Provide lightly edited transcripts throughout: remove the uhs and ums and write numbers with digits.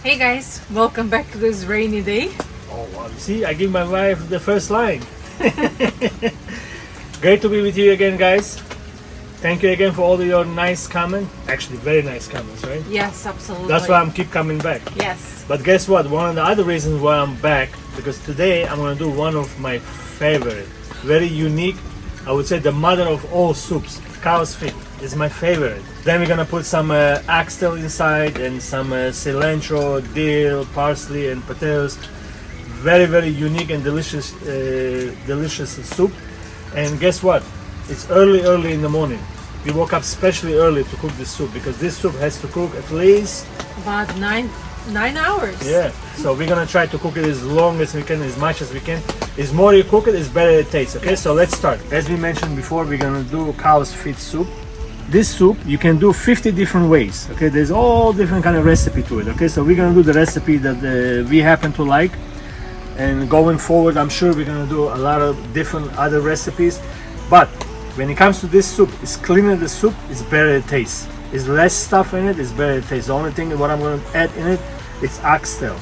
Hey guys, welcome back to this rainy day. Oh wow, you see, I give my wife the first line. Great to be with you again, guys. Thank you again for all of your nice comments. Actually, very nice comments, right? Yes, absolutely. That's why I'm keep coming back. Yes. But guess what? One of the other reasons why I'm back, because today I'm going to do one of my favorite, very unique, I would say the mother of all soups, cow's feet. Is my favorite. Then we're gonna put some oxtail inside and some cilantro, dill, parsley and potatoes. Very, very unique and delicious soup. And guess what? It's early in the morning. We woke up especially early to cook this soup because this soup has to cook at least about nine hours. Yeah. So we're gonna try to cook it as long as we can, as much as we can. As more you cook it, as better it tastes. Okay, so let's start. As we mentioned before, we're gonna do cow's feet soup. This soup you can do 50 different ways. Okay, there's all different kind of recipe to it. Okay, so we're gonna do the recipe that we happen to like, and going forward I'm sure we're gonna do a lot of different other recipes. But when it comes to this soup, it's cleaner the soup, it's better it tastes. It's less stuff in it, it's better it tastes. The only thing what I'm gonna add in it is oxtail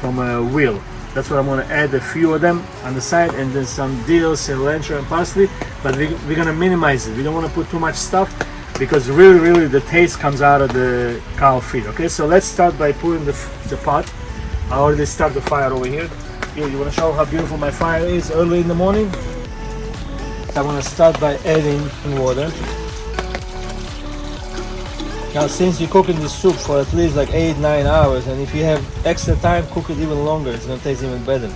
from a wheel. That's what I'm gonna add, a few of them on the side, and then some dill, cilantro and parsley. But we're gonna minimize it. We don't want to put too much stuff because really the taste comes out of the cow feet. Okay, so let's start by putting the pot. I already start the fire over here. Here, you want to show how beautiful my fire is early in the morning? I'm gonna start by adding water. Now since you're cooking this soup for at least like 8-9 hours, and if you have extra time, cook it even longer, it's gonna taste even better.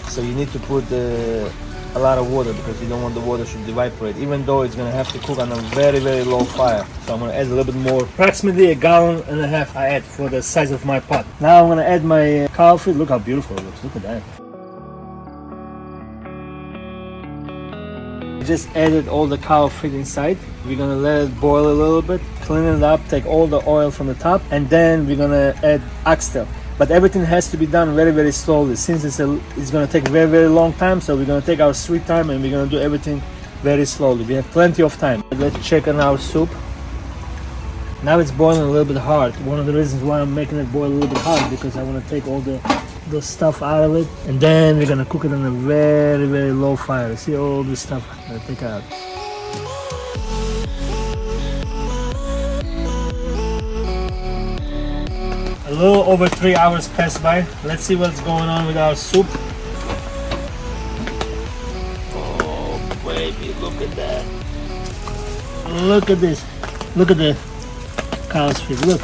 So you need to put a lot of water because you don't want the water to evaporate, even though it's gonna have to cook on a very low fire. So I'm gonna add a little bit more, approximately 1.5 gallons I add for the size of my pot. Now I'm gonna add my cow feet. Look how beautiful it looks, look at that. Just added all the cow feet inside. We're gonna let it boil a little bit, clean it up, take all the oil from the top, and then we're gonna add oxtail. But everything has to be done very slowly since it's gonna take very long time. So we're gonna take our sweet time and we're gonna do everything very slowly. We have plenty of time. Let's check on our soup. Now it's boiling a little bit hard. One of the reasons why I'm making it boil a little bit hard because I want to take all the stuff out of it, and then we're gonna cook it on a very low fire. See all this stuff I'm gonna take out. A little over 3 hours passed by. Let's see what's going on with our soup. Oh baby, look at that. Look at this. Look at the cow's feet. Look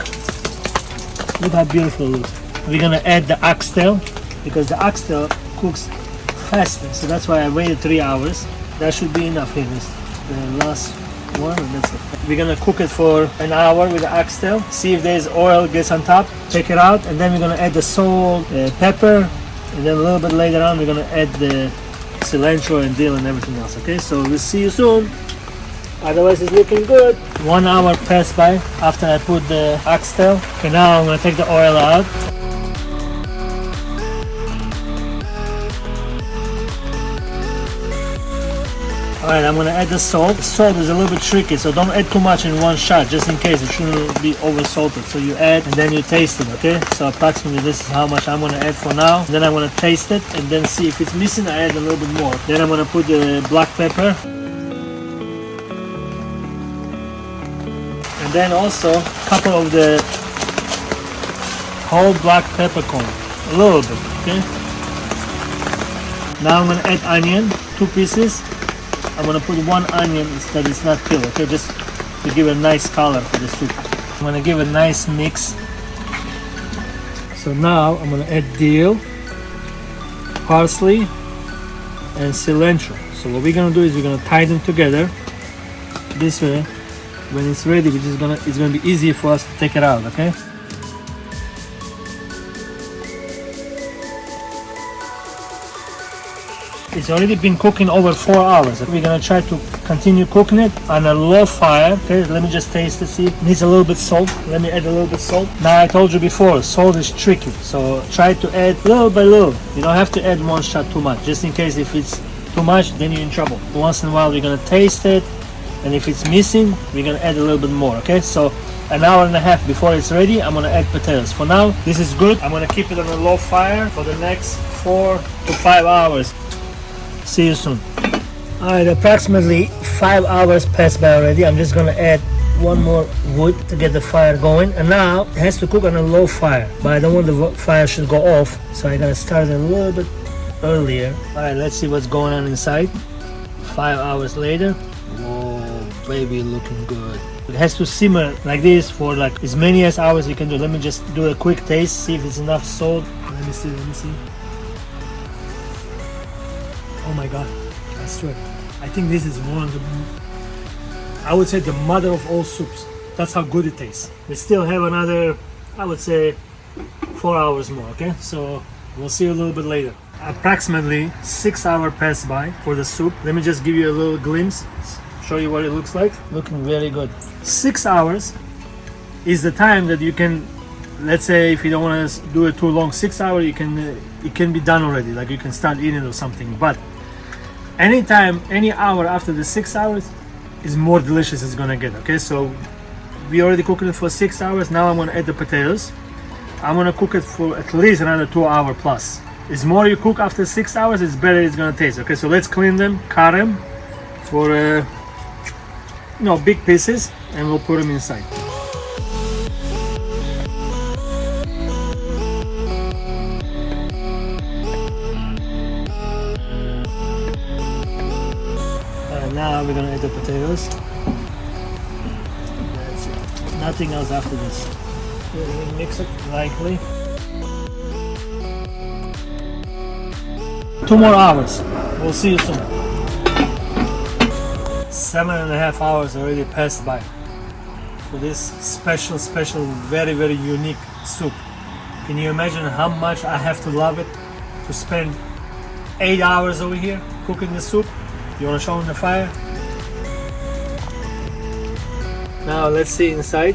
how beautiful it looks. We're gonna add the oxtail because the oxtail cooks faster, so that's why I waited 3 hours. That should be enough here. This the last one, and that's it. We're gonna cook it for an hour with the oxtail. See if there's oil gets on top. Take it out, and then we're gonna add the salt, pepper, and then a little bit later on we're gonna add the cilantro and dill and everything else. Okay, so we'll see you soon. Otherwise, it's looking good. 1 hour passed by after I put the oxtail. Okay, now I'm gonna take the oil out. Alright, I'm gonna add the salt. Salt is a little bit tricky, so don't add too much in one shot, just in case it shouldn't be over salted. So you add and then you taste it, okay? So approximately this is how much I'm gonna add for now. Then I'm gonna taste it and then see if it's missing, I add a little bit more. Then I'm gonna put the black pepper. And then also a couple of the whole black peppercorn. A little bit, okay? Now I'm gonna add onion, 2 pieces. I'm gonna put 1 onion that is not peeled, okay, just to give a nice color for the soup. I'm gonna give a nice mix. So now I'm gonna add dill, parsley, and cilantro. So what we're gonna do is we're gonna tie them together this way. When it's ready, it's gonna be easy for us to take it out, okay? It's already been cooking over 4 hours. We're gonna try to continue cooking it on a low fire. Okay, let me just taste it, see. It needs a little bit salt. Let me add a little bit salt. Now I told you before, salt is tricky. So try to add little by little. You don't have to add one shot too much, just in case if it's too much, then you're in trouble. Once in a while we're gonna taste it, and if it's missing, we're gonna add a little bit more. Okay, so an hour and a half before it's ready, I'm gonna add potatoes. For now, this is good. I'm gonna keep it on a low fire for the next 4 to 5 hours. See you soon. Alright, approximately 5 hours passed by already. I'm just gonna add one more wood to get the fire going, and now it has to cook on a low fire, but I don't want the fire should go off, so I gotta start it a little bit earlier. Alright, let's see what's going on inside. 5 hours later. Whoa, baby, looking good. It has to simmer like this for like as many as hours you can do. Let me just do a quick taste, see if it's enough salt. Let me see. Oh my god, I swear, I think this is one of the, I would say, the mother of all soups. That's how good it tastes. We still have another, I would say, 4 hours more, okay? So we'll see you a little bit later. Approximately 6 hours passed by for the soup. Let me just give you a little glimpse, show you what it looks like. Looking very good. 6 hours is the time that you can, let's say if you don't want to do it too long, 6 hours you can, it can be done already, like you can start eating or something. But anytime, any hour after the 6 hours is more delicious it's gonna get, okay? So we already cooked it for 6 hours. Now I'm gonna add the potatoes. I'm gonna cook it for at least another 2 hours plus. It's more you cook after 6 hours, it's better it's gonna taste, okay? So let's clean them, cut them for big pieces, and we'll put them inside. Now we're gonna add the potatoes. That's it. Nothing else after this. We're gonna mix it lightly. 2 more hours. We'll see you soon. 7.5 hours already passed by for this special, very, very unique soup. Can you imagine how much I have to love it to spend 8 hours over here cooking the soup? You want to show them the fire? Now let's see inside.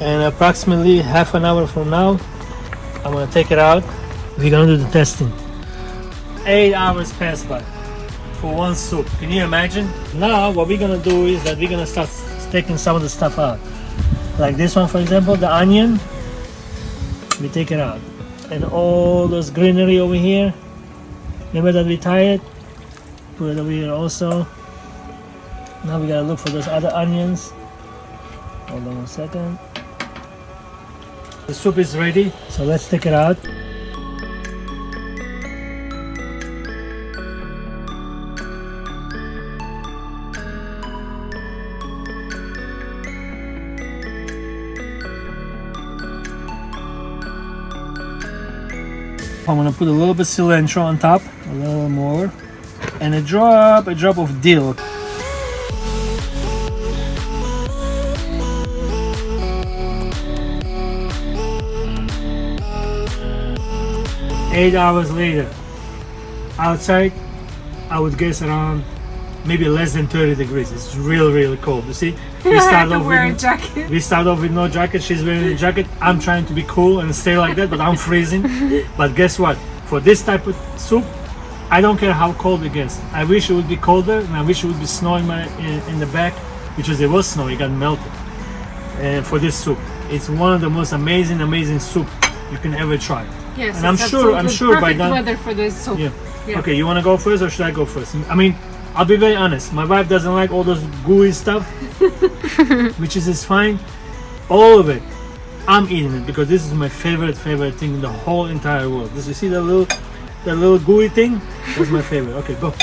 And approximately half an hour from now, I'm going to take it out. We're going to do the testing. 8 hours passed by for one soup. Can you imagine? Now what we're going to do is that we're going to start taking some of the stuff out. Like this one, for example, the onion. We take it out. And all those greenery over here. Remember that we tie it? Put it over here also. Now we gotta look for those other onions. Hold on 1 second. The soup is ready, so let's take it out. I'm gonna put a little bit of cilantro on top, a little more, and a drop of dill. Eight hours later, outside, I would guess around maybe less than 30 degrees. It's really cold. You see, we start off wearing a jacket. We start off with no jacket. She's wearing a jacket. I'm trying to be cool and stay like that, but I'm freezing. But guess what? For this type of soup, I don't care how cold it gets. I wish it would be colder, and I wish it would be snowing in the back, because there was snow. It got melted. And for this soup, it's one of the most amazing soup you can ever try. Yes, and I'm sure by then. Weather for this soup. Yeah. Okay, you want to go first or should I go first? I mean, I'll be very honest. My wife doesn't like all those gooey stuff, which is fine. All of it, I'm eating it because this is my favorite thing in the whole entire world. Does you see that little gooey thing? That's my favorite. Okay, go.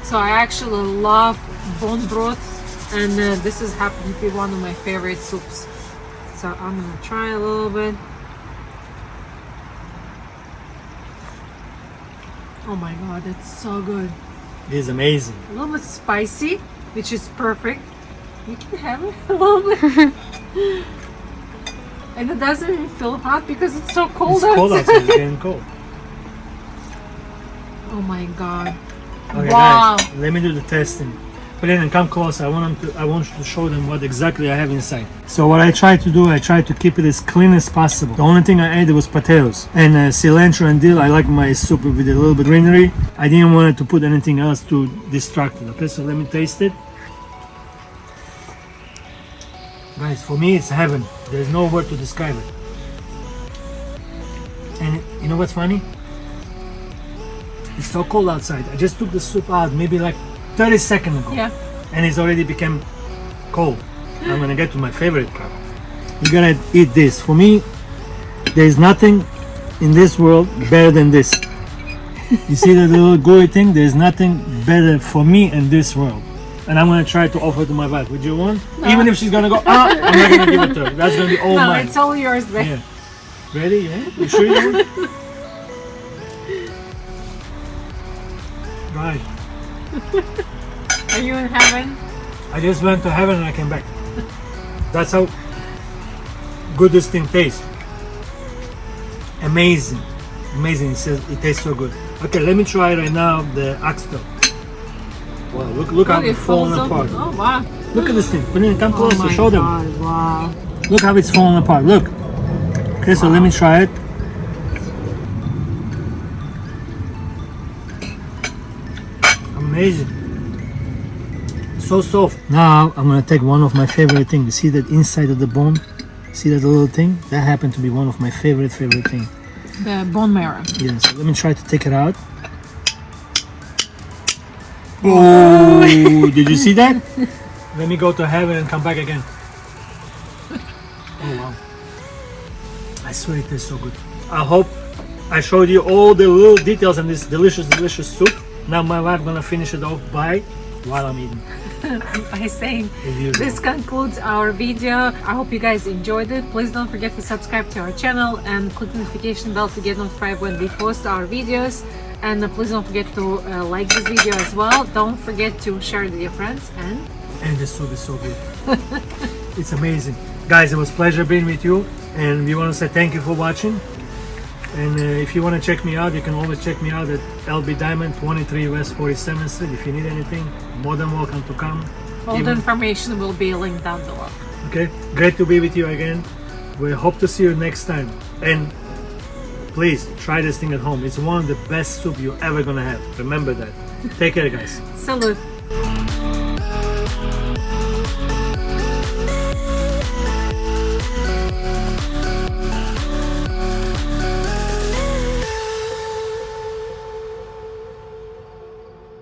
So I actually love bone broth, and this is happened to be one of my favorite soups. So I'm gonna try a little bit. Oh my god, it's so good. It is amazing. A little bit spicy, which is perfect. You can have it a little bit. And it doesn't even feel hot because it's so cold outside. It's cold outside, it's getting cold. Oh my god. Okay, wow. Guys, let me do the testing. But then come close. I want you to show them what exactly I have inside. So what I tried to do, I tried to keep it as clean as possible. The only thing I added was potatoes and cilantro and dill. I like my soup with a little bit greenery. I didn't want to put anything else to distract it. Okay, so let me taste it. Guys, for me it's heaven. There's no word to describe it. And you know what's funny? It's so cold outside. I just took the soup out maybe like 30 seconds ago. Yeah. And it's already become cold. I'm gonna get to my favorite part. You're gonna eat this. For me, there's nothing in this world better than this. You see the little gooey thing? There's nothing better for me in this world. And I'm gonna try to offer to my wife. Would you want? No. Even if she's gonna go, I'm not gonna give it to her. That's gonna be all No, mine. it's all yours, babe. Yeah. Ready? Yeah? You sure you want? Right. Are you in heaven? I just went to heaven and I came back. That's how good this thing tastes. Amazing. Amazing. It tastes so good. Okay, let me try right now the oxtail. Wow, look how it it's falling falls apart. off. Oh, wow. Look at this thing. Put it in, come Oh closer, my show them. God, wow. Look how it's falling apart. Look. Okay, so let me try it. Amazing. So soft. Now I'm gonna take one of my favorite things. You see that inside of the bone? See that little thing? That happened to be one of my favorite things. The bone marrow. Yeah, so let me try to take it out. Oh, did you see that? Let me go to heaven and come back again. Oh wow. I swear it tastes so good. I hope I showed you all the little details in this delicious soup. Now my wife gonna finish it off while I'm eating. By saying As usual. this concludes our video. I hope you guys enjoyed it. Please don't forget to subscribe to our channel and click the notification bell to get notified when we post our videos. And please don't forget to like this video as well. Don't forget to share it with your friends. And the soup is so good. It's amazing. Guys, it was a pleasure being with you. And we want to say thank you for watching. And if you want to check me out, you can always check me out at LB Diamond 23 West 47th Street. If you need anything, more than welcome to come. all the information will be linked down below. Okay, great to be with you again. We hope to see you next time. And please try this thing at home. It's one of the best soup you're ever gonna have. Remember that. Take care, guys. Salute.